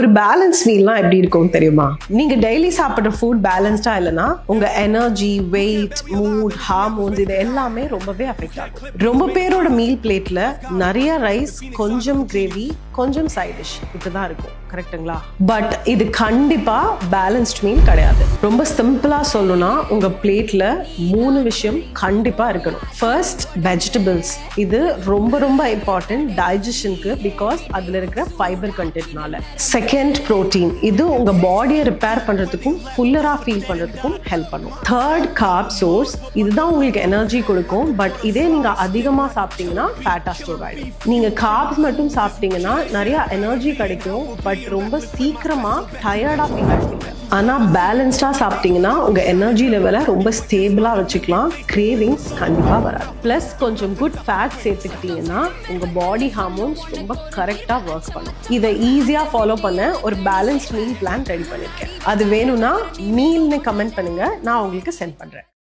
ஒரு பேலன்ஸ் மீல்லாம் எப்படி இருக்கும் தெரியுமா? நீங்க டெய்லி சாப்பிட்ற ஃபுட் பேலன்ஸ்டா இல்லைன்னா உங்க எனர்ஜி, வெயிட், மூட், ஹார்மோன்ஸ் இது எல்லாமே ரொம்பவே அஃபெக்ட் ஆகும். ரொம்ப பேரோட மீல் பிளேட்ல நிறைய ரைஸ், கொஞ்சம் கிரேவி, கொஞ்சம் சைட் டிஷ் இப்படிதான் இருக்கும். கரெக்டுங்களா? பட் இது கண்டிப்பா பேலன்ஸ்ட் மீல் கிடையாது. ரொம்ப சிம்பிளா சொல்லணும்னா உங்க பிளேட்ல 3 விஷயம் கண்டிப்பா இருக்கணும். First, vegetables. இது ரொம்ப ரொம்ப இம்பார்ட்டன்ட் டைஜஷனுக்கு, பிகாஸ் அதுல இருக்கிற ஃபைபர் கண்டென்ட்னால. Second, protein. இது உங்க பாடியை ரிப்பேர் பண்றதுக்கும் ஃபுல்லரா ஃபீல் பண்றதுக்கும் ஹெல்ப் பண்ணும். Third, carb source. இதுதான் உங்களுக்கு எனர்ஜி கொடுக்கும். பட் இதே நீங்க அதிகமா சாப்பிட்டீங்கன்னா ஃபேட்டா ஸ்டோர் ஆயிடும். நீங்க கார்ப்ஸ் மட்டும் சாப்பிட்டீங்கன்னா நிறைய எனர்ஜி கிடைக்கும், பட் ரொம்ப சீக்கிரமா டயர்டா ஃபீல் ஆகிடுவீங்க. ஆனா பேலன்ஸ்டா சாப்பிட்டீங்கன்னா உங்க எனர்ஜி லெவலை ரொம்ப ஸ்டேபிளா வச்சுக்கலாம். கிரேவிங்ஸ் கண்டிப்பா வராது. பிளஸ் கொஞ்சம் குட் ஃபேட் சேர்த்துக்கிட்டீங்கன்னா உங்க பாடி ஹார்மோன்ஸ் ரொம்ப கரெக்டா ஒர்க் பண்ணும். இதை ஈஸியா ஃபாலோ பண்ண ஒரு பேலன்ஸ்ட் மீல் பிளான் ரெடி பண்ணிருக்கேன். அது வேணும்னா மீல்னு கமெண்ட் பண்ணுங்க, நான் உங்களுக்கு சென்ட் பண்றேன்.